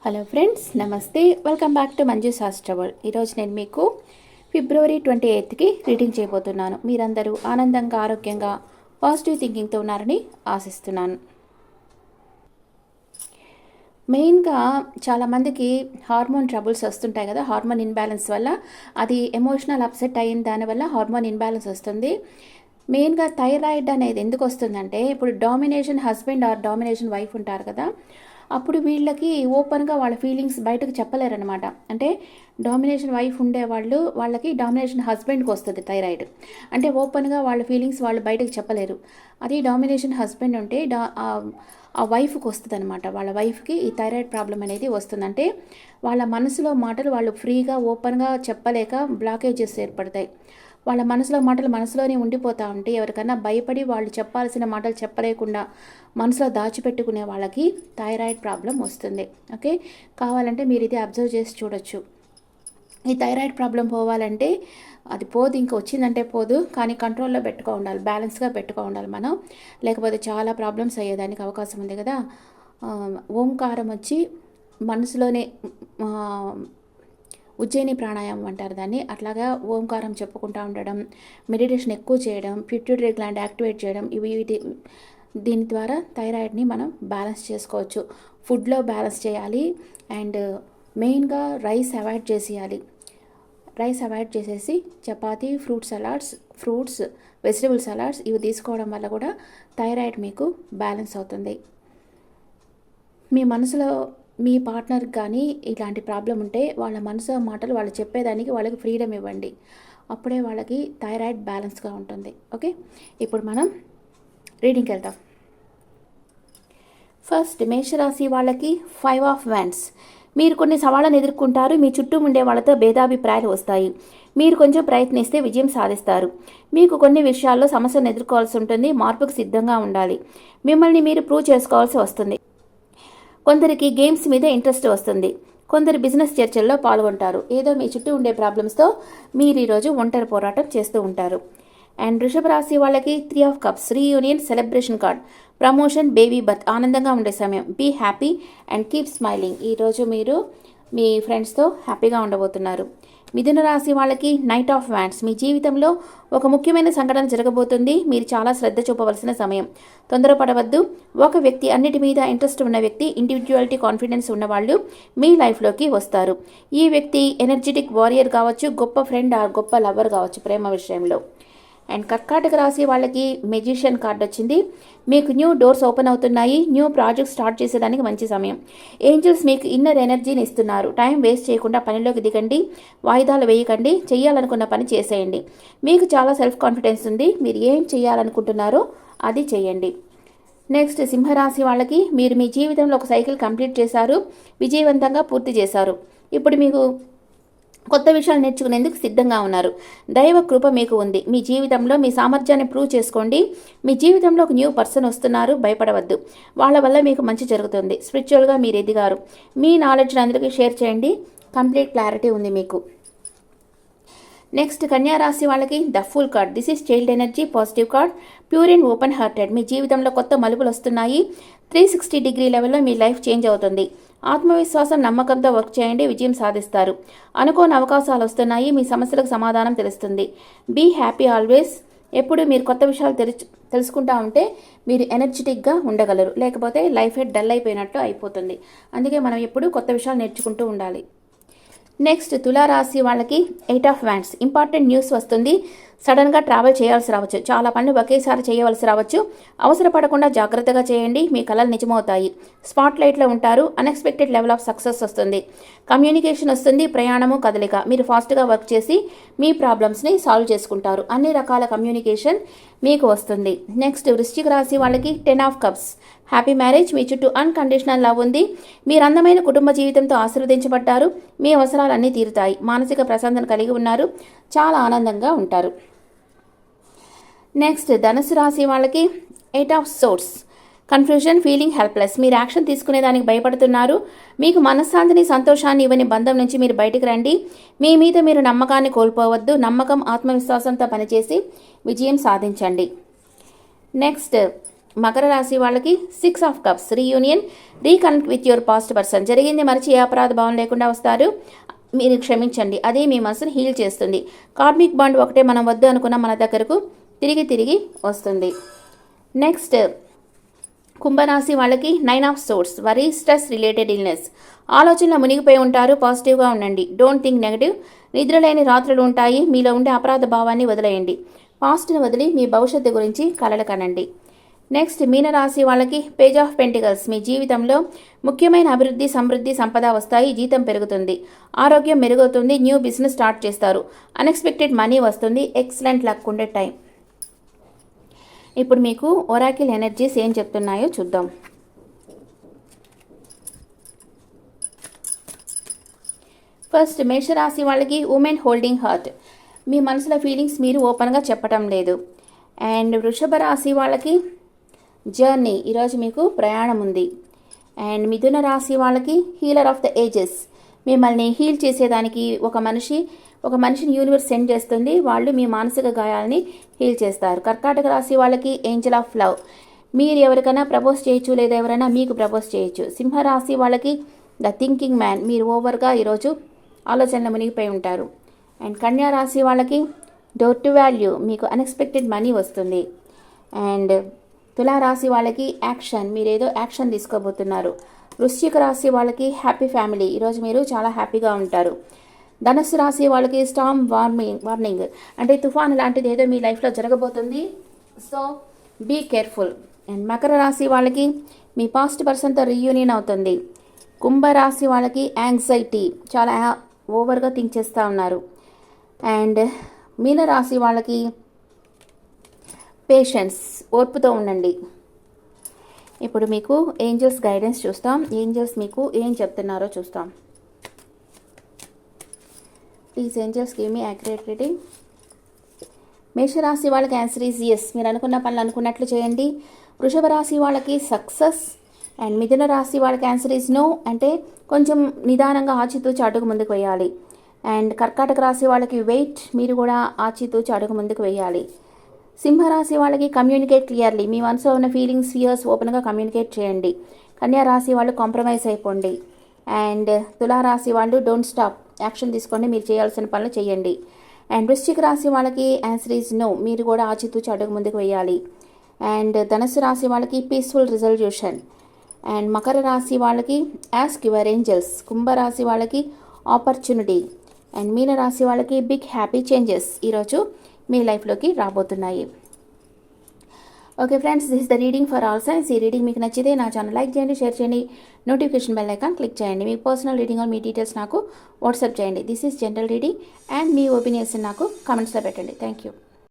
Hello friends, నమస్తే. Welcome back to Manju Shastraval. ఈరోజు నేను మీకు ఫిబ్రవరి 28కి రీడింగ్ చేయబోతున్నాను. మీరందరూ ఆనందంగా, ఆరోగ్యంగా, పాజిటివ్ థింకింగ్తో ఉన్నారని ఆశిస్తున్నాను. మెయిన్గా చాలామందికి హార్మోన్ ట్రబుల్స్ వస్తుంటాయి కదా. హార్మోన్ ఇన్బ్యాలెన్స్ వల్ల అది ఎమోషనల్ అప్సెట్ అయిన దానివల్ల హార్మోన్ ఇన్బ్యాలెన్స్ వస్తుంది. మెయిన్గా థైరాయిడ్ అనేది ఎందుకు వస్తుందంటే, ఇప్పుడు domination husband or domination wife ఉంటారు కదా, అప్పుడు వీళ్ళకి ఓపెన్గా వాళ్ళ ఫీలింగ్స్ బయటకు చెప్పలేరనమాట. అంటే డామినేషన్ వైఫ్ ఉండేవాళ్ళు, వాళ్ళకి డామినేషన్ హస్బెండ్కి వస్తుంది థైరాయిడ్. అంటే ఓపెన్గా వాళ్ళ ఫీలింగ్స్ వాళ్ళు బయటకు చెప్పలేరు. అది డామినేషన్ హస్బెండ్ ఉంటే ఆ వైఫ్కి వస్తుంది అనమాట. వాళ్ళ వైఫ్కి ఈ థైరాయిడ్ ప్రాబ్లం అనేది వస్తుందంటే వాళ్ళ మనసులో మాటలు వాళ్ళు ఫ్రీగా ఓపెన్గా చెప్పలేక బ్లాకేజెస్ ఏర్పడతాయి. వాళ్ళ మనసులో మాటలు మనసులోనే ఉండిపోతూ ఉంటే, ఎవరికైనా భయపడి వాళ్ళు చెప్పాల్సిన మాటలు చెప్పలేకుండా మనసులో దాచిపెట్టుకునే వాళ్ళకి థైరాయిడ్ ప్రాబ్లం వస్తుంది. ఓకే, కావాలంటే మీరు ఇది అబ్జర్వ్ చేసి చూడొచ్చు. ఈ థైరాయిడ్ ప్రాబ్లం పోవాలంటే అది పోదు, ఇంకా వచ్చిందంటే పోదు, కానీ కంట్రోల్లో పెట్టుకో ఉండాలి, బ్యాలెన్స్గా పెట్టుకో ఉండాలి మనం. లేకపోతే చాలా ప్రాబ్లమ్స్ అయ్యేదానికి అవకాశం ఉంది కదా. ఓంకారం వచ్చి మనసులోనే ఉజ్జయిని ప్రాణాయామం అంటారు దాన్ని. అట్లాగా ఓంకారం చెప్పుకుంటూ ఉండడం, మెడిటేషన్ ఎక్కువ చేయడం, పిట్యూటరీ గ్లాండ్ యాక్టివేట్ చేయడం, దీని ద్వారా థైరాయిడ్ని మనం బ్యాలెన్స్ చేసుకోవచ్చు. ఫుడ్లో బ్యాలెన్స్ చేయాలి. అండ్ మెయిన్గా రైస్ అవాయిడ్ చేసేయాలి. రైస్ అవాయిడ్ చేసేసి చపాతీ, ఫ్రూట్స్, వెజిటబుల్ సలాడ్స్ ఇవి తీసుకోవడం వల్ల కూడా థైరాయిడ్ మీకు బ్యాలెన్స్ అవుతుంది. మీ మనసులో మీ పార్ట్నర్కి కానీ ఇలాంటి ప్రాబ్లం ఉంటే వాళ్ళ మనసు మాటలు వాళ్ళు చెప్పేదానికి వాళ్ళకి ఫ్రీడమ్ ఇవ్వండి. అప్పుడే వాళ్ళకి థైరాయిడ్ బ్యాలెన్స్గా ఉంటుంది. ఓకే, ఇప్పుడు మనం రీడింగ్కి వెళ్దాం. ఫస్ట్ మేషరాశి వాళ్ళకి 5 ఆఫ్ వ్యాండ్స్. మీరు కొన్ని సవాళ్ళను ఎదుర్కొంటారు. మీ చుట్టూ ఉండే వాళ్ళతో భేదాభిప్రాయాలు వస్తాయి. మీరు కొంచెం ప్రయత్నిస్తే విజయం సాధిస్తారు. మీకు కొన్ని విషయాల్లో సమస్యను ఎదుర్కోవాల్సి ఉంటుంది. మార్పుకు సిద్ధంగా ఉండాలి. మిమ్మల్ని మీరు ప్రూవ్ చేసుకోవాల్సి వస్తుంది. కొందరికి గేమ్స్ మీద ఇంట్రెస్ట్ వస్తుంది. కొందరు బిజినెస్ చర్చల్లో పాల్గొంటారు. ఏదో మీ చుట్టూ ఉండే ప్రాబ్లమ్స్తో మీరు ఈరోజు ఒంటరి పోరాటం చేస్తూ ఉంటారు. అండ్ వృషభ రాశి వాళ్ళకి 3 of cups, reunion, celebration card, promotion, baby birth, ఆనందంగా ఉండే సమయం. Be happy and keep smiling. ఈరోజు మీరు మీ ఫ్రెండ్స్తో హ్యాపీగా ఉండబోతున్నారు. మిథున రాశి వాళ్ళకి నైట్ ఆఫ్ వ్యాండ్స్. మీ జీవితంలో ఒక ముఖ్యమైన సంఘటన జరగబోతుంది. మీరు చాలా శ్రద్ధ చూపవలసిన సమయం. తొందరపడవద్దు. ఒక వ్యక్తి, అన్నిటి మీద ఇంట్రెస్ట్ ఉన్న వ్యక్తి, ఇండివిజువాలిటీ, కాన్ఫిడెన్స్ ఉన్నవాళ్ళు మీ లైఫ్లోకి వస్తారు. ఈ వ్యక్తి ఎనర్జెటిక్ వారియర్ కావచ్చు, గొప్ప ఫ్రెండ్ ఆర్ గొప్ప లవర్ కావచ్చు ప్రేమ విషయంలో. అండ్ కర్కాటక రాశి వాళ్ళకి మెజిషియన్ కార్డ్ వచ్చింది. మీకు న్యూ డోర్స్ ఓపెన్ అవుతున్నాయి. న్యూ ప్రాజెక్ట్ స్టార్ట్ చేసేదానికి మంచి సమయం. ఏంజల్స్ మీకు ఇన్నర్ ఎనర్జీని ఇస్తున్నారు. టైం వేస్ట్ చేయకుండా పనిలోకి దిగండి. వాయిదాలు వేయకండి. చేయాలనుకున్న పని చేసేయండి. మీకు చాలా సెల్ఫ్ కాన్ఫిడెన్స్ ఉంది. మీరు ఏం చేయాలనుకుంటున్నారో అది చేయండి. నెక్స్ట్ సింహరాశి వాళ్ళకి, మీరు మీ జీవితంలో ఒక సైకిల్ కంప్లీట్ చేశారు. విజయవంతంగా పూర్తి చేశారు. ఇప్పుడు మీకు కొత్త విషయాలు నేర్చుకునేందుకు సిద్ధంగా ఉన్నారు. దైవ కృప మీకు ఉంది. మీ జీవితంలో మీ సామర్థ్యాన్ని ప్రూవ్ చేసుకోండి. మీ జీవితంలో ఒక న్యూ పర్సన్ వస్తున్నారు. భయపడవద్దు. వాళ్ళ వల్ల మీకు మంచి జరుగుతుంది. స్పిరిచువల్గా మీరు ఎదిగారు. మీ నాలెడ్జ్ని అందరికీ షేర్ చేయండి. కంప్లీట్ క్లారిటీ ఉంది మీకు. నెక్స్ట్ కన్యా రాశి వాళ్ళకి the fool card. This is child energy, positive card, pure and open hearted. మీ జీవితంలో కొత్త మలుపులు వస్తున్నాయి. 360 డిగ్రీ లెవెల్లో మీ లైఫ్ చేంజ్ అవుతుంది. ఆత్మవిశ్వాసం, నమ్మకంతో వర్క్ చేయండి. విజయం సాధిస్తారు. అనుకోని అవకాశాలు వస్తున్నాయి. మీ సమస్యలకు సమాధానం తెలుస్తుంది. Be happy always. ఎప్పుడు మీరు కొత్త విషయాలు తెలుసుకుంటా ఉంటే మీరు ఎనర్జెటిక్గా ఉండగలరు. లేకపోతే లైఫ్ డల్ అయిపోయినట్టు అయిపోతుంది. అందుకే మనం ఎప్పుడు కొత్త విషయాలు నేర్చుకుంటూ ఉండాలి. నెక్స్ట్ తులారాశి వాళ్ళకి 8 ఆఫ్ వ్యాండ్స్. ఇంపార్టెంట్ న్యూస్ వస్తుంది. సడన్గా ట్రావెల్ చేయాల్సి రావచ్చు. చాలా పనులు ఒకేసారి చేయవలసి రావచ్చు. అవసరపడకుండా జాగ్రత్తగా చేయండి. మీ కలలు నిజమవుతాయి. స్పాట్ లైట్లో ఉంటారు. అన్ఎక్స్పెక్టెడ్ లెవెల్ ఆఫ్ సక్సెస్ వస్తుంది. కమ్యూనికేషన్ వస్తుంది. ప్రయాణము, కదలిక. మీరు ఫాస్ట్గా వర్క్ చేసి మీ ప్రాబ్లమ్స్ని సాల్వ్ చేసుకుంటారు. అన్ని రకాల కమ్యూనికేషన్ మీకు వస్తుంది. నెక్స్ట్ వృశ్చిక రాశి వాళ్ళకి 10 ఆఫ్ కప్స్. Happy marriage. మీ చుట్టూ అన్కండిషనల్ లవ్ ఉంది. మీరు అందమైన కుటుంబ జీవితంతో ఆశీర్వదించబడ్డారు. మీ అవసరాలన్నీ తీరుతాయి. మానసిక ప్రశాంతత కలిగి ఉన్నారు. చాలా ఆనందంగా ఉంటారు. నెక్స్ట్ ధనుసు రాశి వాళ్ళకి 8 of swords. Confusion, feeling helpless. మీరు యాక్షన్ తీసుకునేదానికి భయపడుతున్నారు. మీకు మనశ్శాంతిని, సంతోషాన్ని ఇవ్వని బంధం నుంచి మీరు బయటికి రండి. మీ మీద మీరు నమ్మకాన్ని కోల్పోవద్దు. నమ్మకం, ఆత్మవిశ్వాసంతో పనిచేసి విజయం సాధించండి. నెక్స్ట్ మకర రాశి వాళ్ళకి 6 of cups, reunion, reconnect with your past person. జరిగింది మరిచి ఏ అపరాధ భావం లేకుండా వస్తారు. మీరు క్షమించండి, అదే మీ మనసును హీల్ చేస్తుంది. కార్మిక్ బాండ్ ఒకటే మనం వద్దు అనుకున్న మన దగ్గరకు తిరిగి వస్తుంది. నెక్స్ట్ కుంభరాశి వాళ్ళకి 9 of swords, worry, stress related illness. ఆలోచనలో మునిగిపోయి ఉంటారు. పాజిటివ్గా ఉండండి. Don't think negative. నిద్రలేని రాత్రులు ఉంటాయి. మీలో ఉండే అపరాధ భావాన్ని వదిలేయండి. పాస్ట్ని వదిలి మీ భవిష్యత్తు గురించి కలలు కనండి. నెక్స్ట్ మీనరాశి వాళ్ళకి పేజ్ ఆఫ్ పెంటికల్స్. మీ జీవితంలో ముఖ్యమైన అభివృద్ధి, సమృద్ధి, సంపద వస్తాయి. జీతం పెరుగుతుంది. ఆరోగ్యం మెరుగవుతుంది. న్యూ బిజినెస్ స్టార్ట్ చేస్తారు. అన్ఎక్స్పెక్టెడ్ మనీ వస్తుంది. ఎక్సలెంట్ లక్ ఉండే టైం. ఇప్పుడు మీకు ఒరాకిల్ ఎనర్జీస్ ఏం చెప్తున్నాయో చూద్దాం. ఫస్ట్ మేషరాశి వాళ్ళకి ఉమెన్ హోల్డింగ్ హార్ట్. మీ మనసులో ఫీలింగ్స్ మీరు ఓపెన్గా చెప్పటం లేదు. అండ్ వృషభ రాశి వాళ్ళకి జర్నీ, ఈరోజు మీకు ప్రయాణం ఉంది. అండ్ మిథున రాశి వాళ్ళకి హీలర్ ఆఫ్ ద ఏజెస్. మిమ్మల్ని హీల్ చేసేదానికి ఒక మనిషిని యూనివర్స్ సెండ్ చేస్తుంది. వాళ్ళు మీ మానసిక గాయాలని హీల్ చేస్తారు. కర్కాటక రాశి వాళ్ళకి ఏంజల్ ఆఫ్ లవ్. మీరు ఎవరికైనా ప్రపోజ్ చేయొచ్చు, లేదా ఎవరైనా మీకు ప్రపోజ్ చేయొచ్చు. సింహరాశి వాళ్ళకి ద థింకింగ్ మ్యాన్. మీరు ఓవర్గా ఈరోజు ఆలోచనలు మునిగిపోయి ఉంటారు. అండ్ కన్యా రాశి వాళ్ళకి డోర్ టు వాల్యూ. మీకు అన్ఎక్స్పెక్టెడ్ మనీ వస్తుంది. అండ్ తులారాశి వాళ్ళకి యాక్షన్. మీరేదో యాక్షన్ తీసుకోబోతున్నారు. వృశ్చిక రాశి వాళ్ళకి హ్యాపీ ఫ్యామిలీ. ఈరోజు మీరు చాలా హ్యాపీగా ఉంటారు. ధనుస్సు రాశి వాళ్ళకి స్టార్మ్ వార్నింగ్, అంటే తుఫాన్ లాంటిది ఏదో మీ లైఫ్లో జరగబోతుంది. So be careful. And Makar రాశి వాళ్ళకి మీ పాస్ట్ పర్సన్తో రీయూనియన్ అవుతుంది. కుంభరాశి వాళ్ళకి యాంగ్జైటీ, చాలా ఓవర్గా థింక్ చేస్తూ ఉన్నారు. అండ్ మీనరాశి వాళ్ళకి పేషెన్స్, ఓర్పుతో ఉండండి. ఇప్పుడు మీకు ఏంజల్స్ గైడెన్స్ చూస్తాం. ఏంజల్స్ మీకు ఏం చెప్తున్నారో చూస్తాం. Please angels give me accurate reading. మేషరాశి వాళ్ళకి ఆన్సర్ ఈజ్ ఎస్. మీరు అనుకున్న పనులు అనుకున్నట్లు చేయండి. వృషభ రాశి వాళ్ళకి సక్సెస్. అండ్ మిథున రాశి వాళ్ళకి ఆన్సర్ ఈజ్ నో, అంటే కొంచెం నిదానంగా ఆచితూచి అడుగు ముందుకు వేయాలి. అండ్ కర్కాటక రాశి వాళ్ళకి వెయిట్, మీరు కూడా ఆచితూచి అడుగు ముందుకు వేయాలి. సింహరాశి వాళ్ళకి కమ్యూనికేట్ క్లియర్లీ. మీ మనసులో ఉన్న ఫీలింగ్స్, ఫియర్స్ ఓపెన్గా కమ్యూనికేట్ చేయండి. కన్యా రాశి వాళ్ళు కాంప్రమైజ్ అయిపోండి. అండ్ తులారాశి వాళ్ళు డోంట్ స్టాప్, యాక్షన్ తీసుకోండి. మీరు చేయాల్సిన పనులు చేయండి. అండ్ వృశ్చిక రాశి వాళ్ళకి ఆన్సర్ ఈజ్ నో, మీరు కూడా ఆచితూచి అడుగు ముందుకు వేయాలి. అండ్ ధనుసు రాశి వాళ్ళకి పీస్ఫుల్ రిజల్యూషన్. అండ్ మకర రాశి వాళ్ళకి ఆస్క్ యువర్ ఏంజల్స్. కుంభరాశి వాళ్ళకి ఆపర్చునిటీ. అండ్ మీన రాశి వాళ్ళకి బిగ్ హ్యాపీ చేంజెస్ ఈరోజు మీ లైఫ్లోకి రాబోతున్నాయి. Okay friends, this is the reading for all science. ఈ రీడింగ్ మీకు నచ్చితే నా ఛానల్ లైక్ చేయండి, షేర్ చేయండి, నోటిఫికేషన్ బెల్ ఐకాన్ క్లిక్ చేయండి. మీ పర్సనల్ రీడింగ్ మీ డీటెయిల్స్ నాకు వాట్సాప్ చేయండి. This is general reading. And me opinions నాకు కామెంట్స్లో పెట్టండి. Thank you.